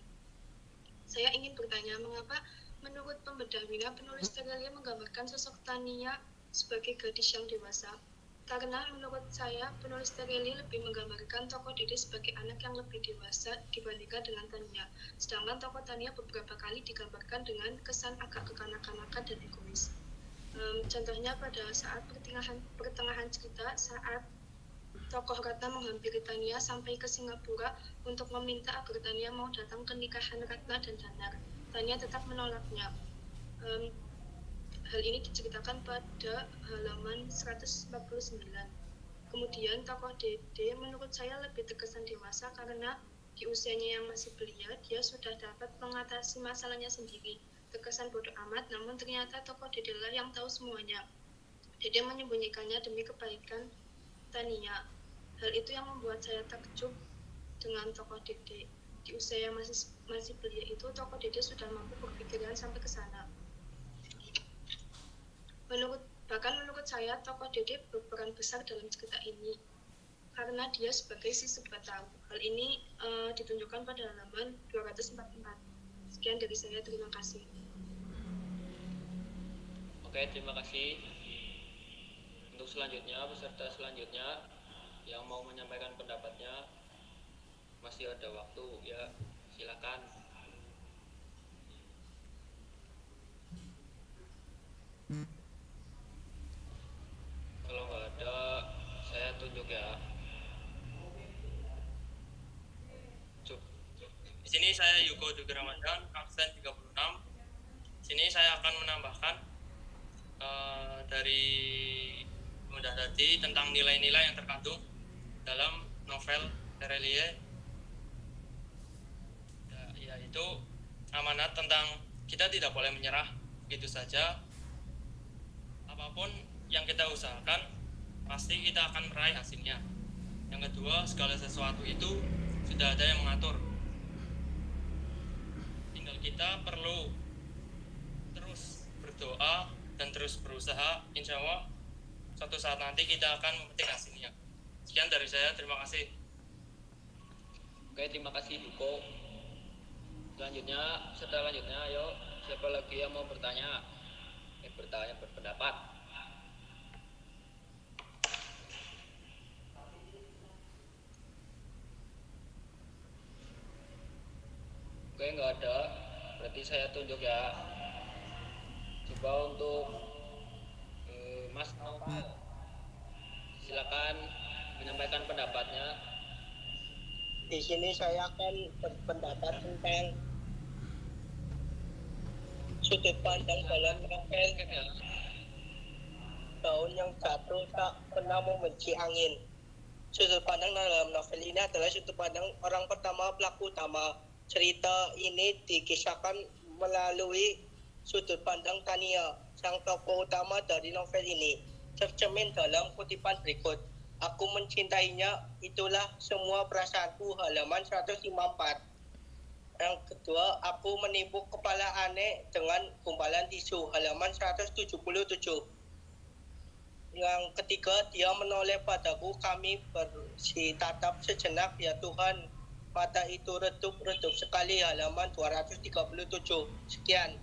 Saya ingin bertanya, mengapa menurut pembedah Wina penulis Terelia menggambarkan sosok Tania sebagai gadis yang dewasa? Karena menurut saya penulis Terelia lebih menggambarkan tokoh Dede sebagai anak yang lebih dewasa dibandingkan dengan Tania. Sedangkan tokoh Tania beberapa kali digambarkan dengan kesan agak kekanak-kanakan dan egois. Contohnya pada saat pertengahan cerita, saat tokoh Ratna menghampiri Tania sampai ke Singapura untuk meminta agar Tania mau datang ke nikahan Ratna dan Danar. Tania tetap menolaknya. Hal ini diceritakan pada halaman 149. Kemudian tokoh Dede menurut saya lebih terkesan dewasa karena di usianya yang masih belia, dia sudah dapat mengatasi masalahnya sendiri. Terkesan bodoh amat, namun ternyata tokoh Dede lah yang tahu semuanya. Dede menyembunyikannya demi kebaikan Tania. Hal itu yang membuat saya takjub dengan tokoh Dede. Di usia yang masih belia itu, tokoh Dede sudah mampu berpikiran sampai ke sana. Bahkan menurut saya, tokoh Dede berperan besar dalam cerita ini karena dia sebagai si serba tahu. Hal ini ditunjukkan pada halaman 244. Sekian dari saya, terima kasih. Oke, terima kasih. Untuk selanjutnya, peserta selanjutnya yang mau menyampaikan pendapatnya masih ada waktu ya, silakan. Kalau nggak ada, saya tunjuk ya. Di sini saya Yuko Dugi Ramadan, absen 36. Sini saya akan menambahkan dari Mudah Dadi tentang nilai-nilai yang terkandung dalam novel Terelie, yaitu amanat tentang kita tidak boleh menyerah begitu saja. Apapun yang kita usahakan, pasti kita akan meraih hasilnya. Yang kedua, segala sesuatu itu sudah ada yang mengatur. Tinggal kita perlu terus berdoa dan terus berusaha. Insya Allah suatu saat nanti kita akan memetik hasilnya. Sekian dari saya, terima kasih. Oke, terima kasih Yuko. Selanjutnya, ayo siapa lagi yang mau bertanya? Berpendapat. Oke, nggak ada. Berarti saya tunjuk ya. Coba untuk Mas Novel, silakan menyampaikan pendapatnya. Di sini saya akan berpendapat tentang sudut pandang dalam novel Daun yang Jatuh Tak Pernah Membenci Angin. Sudut pandang dalam novel ini adalah sudut pandang orang pertama pelaku utama. Cerita ini dikisahkan melalui sudut pandang Tania, sang tokoh utama dari novel ini. Tercermin dalam kutipan berikut. Aku mencintainya, itulah semua perasaanku, halaman 154. Yang kedua, aku menipu kepala aneh dengan gumpalan tisu, halaman 177. Yang ketiga, dia menoleh padaku, kami bersitatap sejenak, ya Tuhan, mata itu redup sekali, halaman 237. Sekian.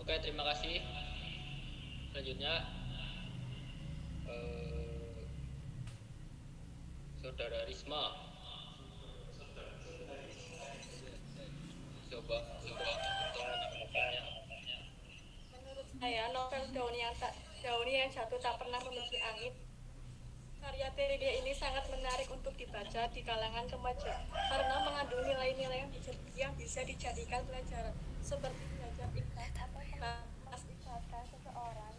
Oke, terima kasih. Selanjutnya Saudara Risma. Coba Menurut saya, novel Daun yang Jatuh Tak Pernah Membenci Angin, karya Terelia ini sangat menarik untuk dibaca di kalangan remaja karena mengandung nilai-nilai yang bisa dijadikan pelajaran, seperti belajar ikhlas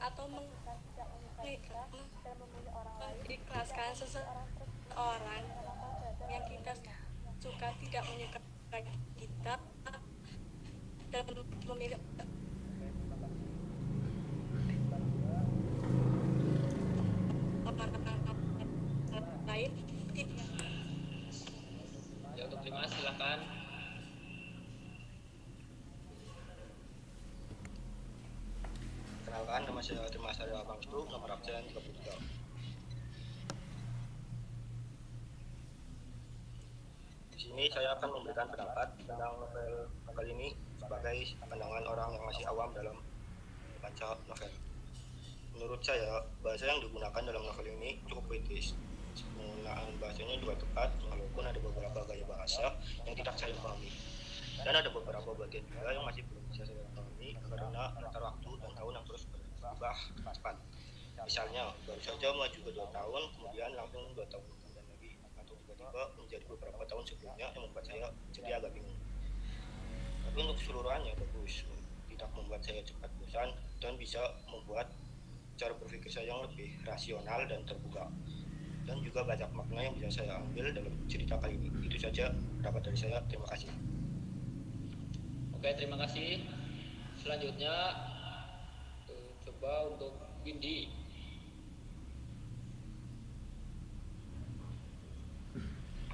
atau mengikhlaskan seseorang yang kita suka tidak menyukai kita dan memilih orang lain. Ya, untuk terima silakan. Perkenalkan, nama saya Dimas Arya Bangstu, nomor absen 33. Di sini saya akan memberikan pendapat tentang novel ini sebagai pandangan orang yang masih awam dalam membaca novel. Menurut saya, bahasa yang digunakan dalam novel ini cukup puitis. Penggunaan bahasanya juga tepat, walaupun ada beberapa gaya bahasa yang tidak saya pahami. Dan ada beberapa bagian juga yang masih belum bisa saya pahami karena antar waktu dan tahun yang terus berubah cepat. Misalnya, baru saja maju ke 2 tahun, kemudian langsung 2 tahun kemudian lagi, atau tiba-tiba menjadi beberapa tahun sebelumnya yang membuat saya jadi agak bingung. Tapi untuk keseluruhannya bagus, tidak membuat saya cepat bosan dan bisa membuat cara berpikir saya yang lebih rasional dan terbuka. Dan juga banyak makna yang bisa saya ambil dalam cerita kali ini. Itu saja pendapat dari saya. Terima kasih. Oke, terima kasih. Selanjutnya coba untuk Windy.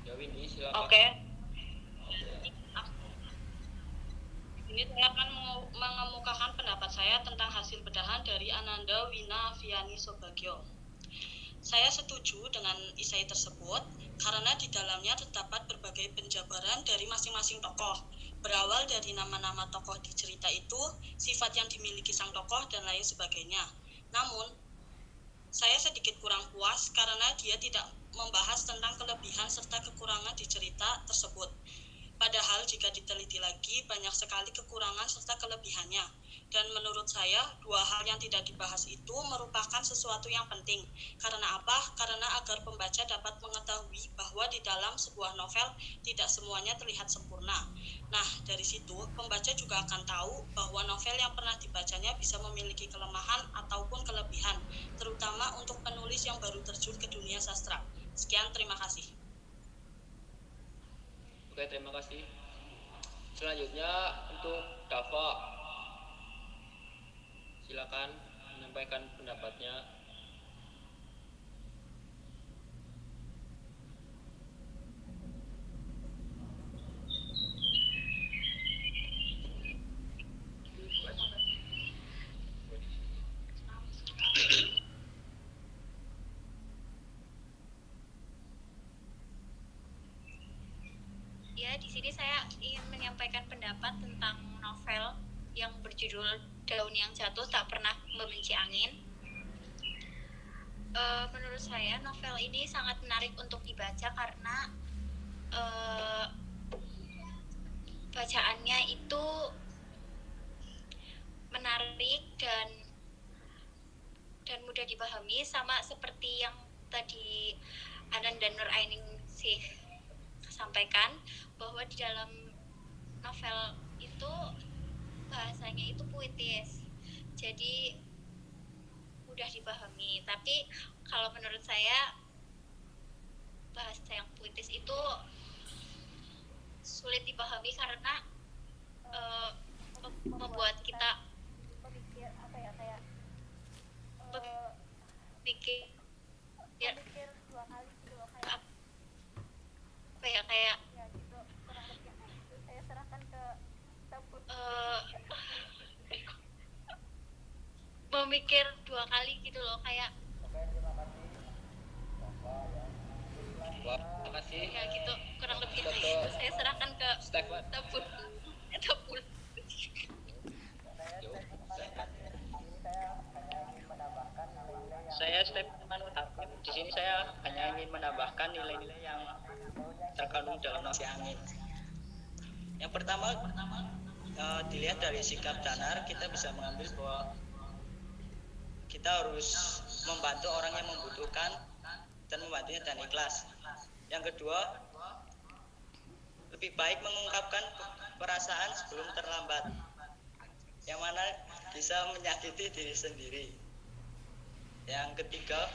Ya Windy, silakan. Oke. Ini saya akan mengemukakan pendapat saya tentang hasil bedahan dari Ananda Wina Aviani Sobagio. Saya setuju dengan esai tersebut karena di dalamnya terdapat berbagai penjabaran dari masing-masing tokoh. Berawal dari nama-nama tokoh di cerita itu, sifat yang dimiliki sang tokoh, dan lain sebagainya. Namun, saya sedikit kurang puas karena dia tidak membahas tentang kelebihan serta kekurangan di cerita tersebut. Padahal jika diteliti lagi, banyak sekali kekurangan serta kelebihannya. Dan menurut saya, 2 hal yang tidak dibahas itu merupakan sesuatu yang penting. Karena apa? Karena agar pembaca dapat mengetahui bahwa di dalam sebuah novel tidak semuanya terlihat sempurna. Nah, dari situ, pembaca juga akan tahu bahwa novel yang pernah dibacanya bisa memiliki kelemahan ataupun kelebihan, terutama untuk penulis yang baru terjun ke dunia sastra. Sekian, terima kasih. Oke, terima kasih. Selanjutnya untuk Dava. Silakan menyampaikan pendapatnya. Ya, di sini saya ingin menyampaikan pendapat tentang novel yang berjudul Daun yang Jatuh Tak Pernah Membenci Angin. Menurut saya novel ini sangat menarik untuk dibaca karena bacaannya itu menarik dan mudah dipahami, sama seperti yang tadi Anan dan Nur Aining sih sampaikan, bahwa di dalam novel itu bahasanya itu puitis, jadi mudah dipahami. Tapi kalau menurut saya bahasa yang puitis itu sulit dipahami karena membuat kita berpikir dua kali gitu loh, kayak ya gitu, kurang lebih saya serahkan ke memikir 2 kali gitu loh, kayak Terima kasih. ya gitu, kurang lebih gitu. Saya serahkan ke Tepul. Saya Stefan Utami. Di sini saya hanya ingin menambahkan nilai-nilai yang terkandung dalam novel Angin. Yang pertama, dilihat dari sikap Danar, kita bisa mengambil bahwa kita harus membantu orang yang membutuhkan dan membantunya dan ikhlas. Yang kedua, lebih baik mengungkapkan perasaan sebelum terlambat, yang mana bisa menyakiti diri sendiri. Yang ketiga,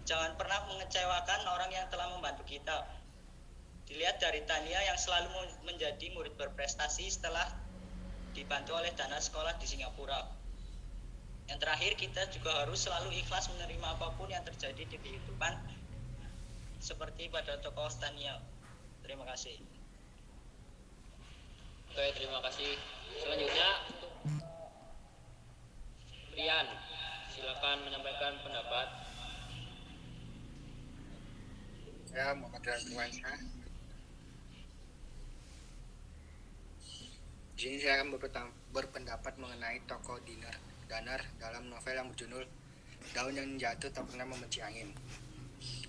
jangan pernah mengecewakan orang yang telah membantu kita. Dilihat dari Tania yang selalu menjadi murid berprestasi setelah dibantu oleh dana sekolah di Singapura. Yang terakhir, kita juga harus selalu ikhlas menerima apapun yang terjadi di kehidupan, seperti pada tokoh Tania. Terima kasih. Oke, terima kasih. Selanjutnya Rian, silakan menyampaikan pendapat. Saya Muhammad Ratuansa. Di sini saya akan berpendapat mengenai tokoh Danar dalam novel yang berjudul Daun yang Jatuh Tak Pernah Membenci Angin,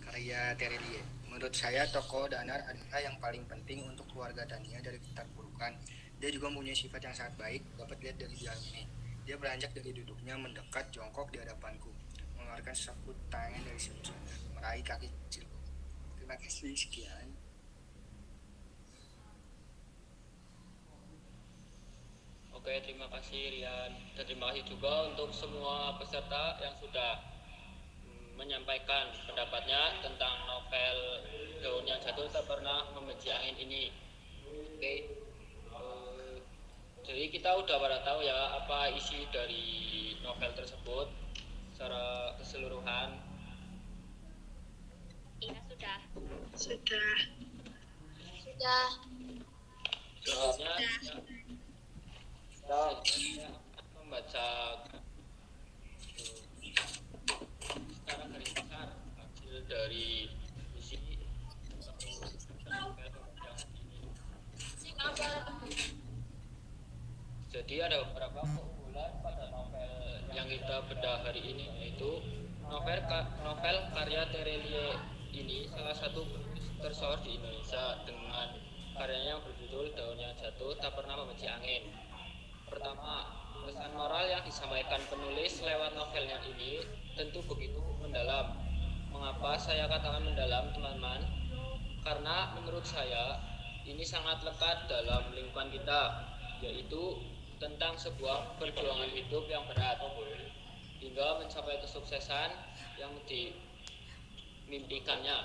karya Terelie. Menurut saya tokoh Danar adalah yang paling penting untuk keluarga Tania dari keterpurukan. Dia juga mempunyai sifat yang sangat baik, dapat dilihat dari dialog ini. Dia beranjak dari duduknya mendekat jongkok di hadapanku, mengeluarkan sapu tangan dari sini, meraih kaki kecilku. Terima kasih, sekian. Oke, terima kasih Rian. Dan terima kasih juga untuk semua peserta yang sudah menyampaikan pendapatnya tentang novel Daun yang Jatuh Tak Pernah Membenci Angin ini. Oke, jadi kita udah pada tahu ya apa isi dari novel tersebut secara keseluruhan. Iya, sudah. Selanjutnya saya membaca secara garis besar hasil dari isi novel ini. Jadi ada beberapa keunggulan pada novel yang kita bedah hari ini, yaitu novel karya Terelie ini salah satu tersohor di Indonesia dengan karyanya yang berjudul Daun yang Jatuh Tak Pernah Membenci Angin. Pertama, pesan moral yang disampaikan penulis lewat novelnya ini tentu begitu mendalam. Mengapa saya katakan mendalam, teman-teman? Karena menurut saya ini sangat lekat dalam lingkungan kita, yaitu tentang sebuah perjuangan hidup yang berat hingga mencapai kesuksesan yang dimimpikannya.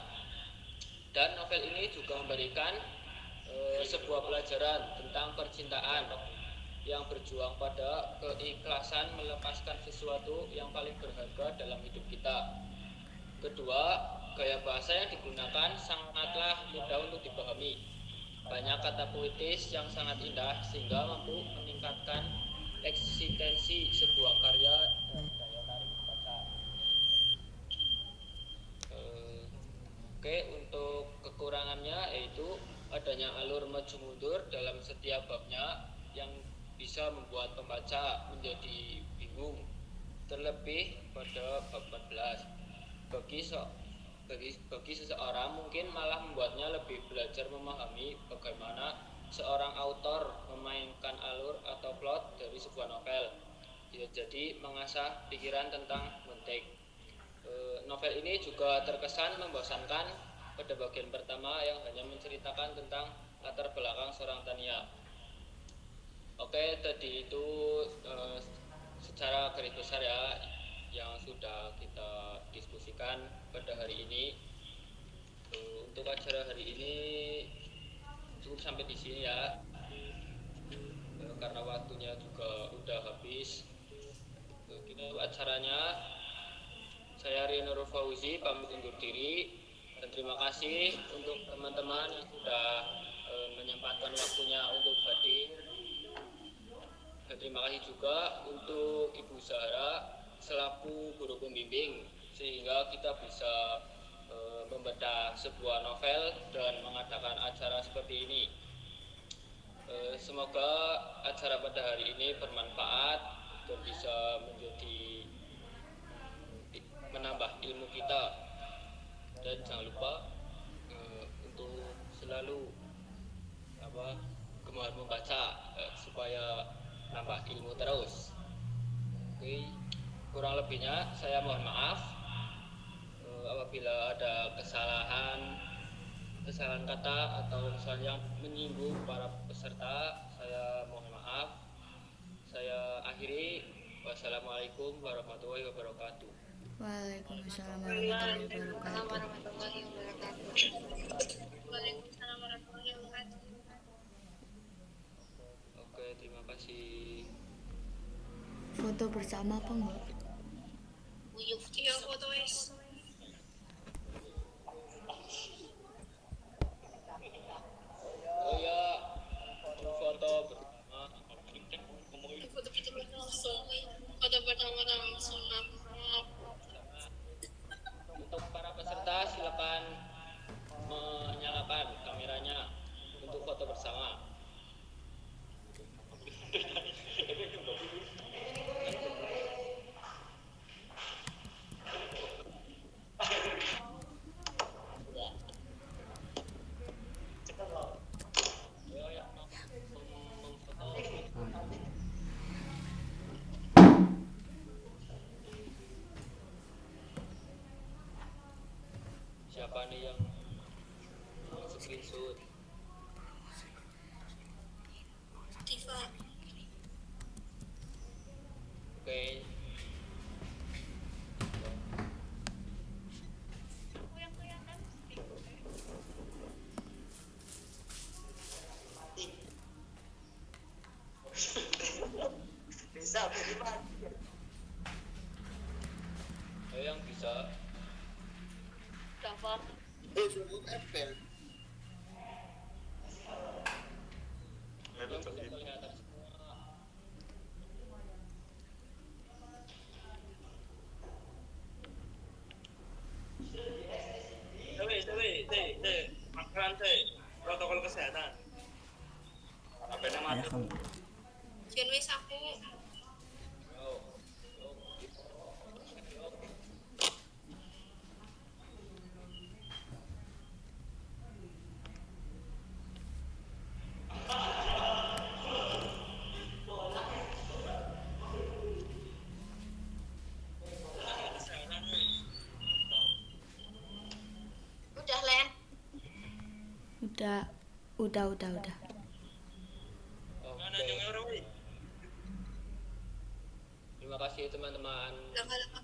Dan novel ini juga memberikan sebuah pelajaran tentang percintaan yang berjuang pada keikhlasan melepaskan sesuatu yang paling berharga dalam hidup kita. Kedua, gaya bahasa yang digunakan sangatlah mudah untuk dipahami. Banyak kata puitis yang sangat indah sehingga mampu meningkatkan eksistensi sebuah karya dan daya tarik pembaca. Oke, untuk kekurangannya yaitu adanya alur maju mundur dalam setiap babnya yang bisa membuat pembaca menjadi bingung, terlebih pada bab 14. Bagi seseorang mungkin malah membuatnya lebih belajar memahami bagaimana seorang autor memainkan alur atau plot dari sebuah novel. Jadi mengasah pikiran tentang motif. Novel ini juga terkesan membosankan pada bagian pertama yang hanya menceritakan tentang latar belakang seorang Tania. Oke, tadi itu secara garis besar ya yang sudah kita diskusikan pada hari ini. Untuk acara hari ini cukup sampai di sini ya, karena waktunya juga udah habis. Untuk acaranya saya Rian Nurul Fauzi pamit undur diri, dan terima kasih untuk teman-teman yang sudah menyempatkan waktunya untuk hadir. Dan terima kasih juga untuk Ibu Zahra selaku guru pembimbing sehingga kita bisa membedah sebuah novel dan mengadakan acara seperti ini. Semoga acara pada hari ini bermanfaat dan bisa menambah ilmu kita. Dan jangan lupa untuk selalu gemar membaca supaya nambah ilmu terus. Oke, kurang lebihnya saya mohon maaf apabila ada kesalahan kata atau misalnya menyinggung para peserta, saya mohon maaf. Saya akhiri. Wassalamualaikum warahmatullahi wabarakatuh. Waalaikumsalam warahmatullahi wabarakatuh. Waalaikumsalam warahmatullahi wabarakatuh. Oke, terima kasih. Foto bersama apa enggak? Iya, foto wes. Oh ya, foto bersama. Foto bersama. siapa nih yang screenshot? Tifa. Oke. Bisa, bagaimana? Ayo yang bisa. Dapat. Sebut MPL. Yang bisa kelihatan semua. Makanan protokol kesehatan. Apa namanya? Jen wis aku. Udah, Len. Udah. Terima kasih teman-teman. Lama-lama.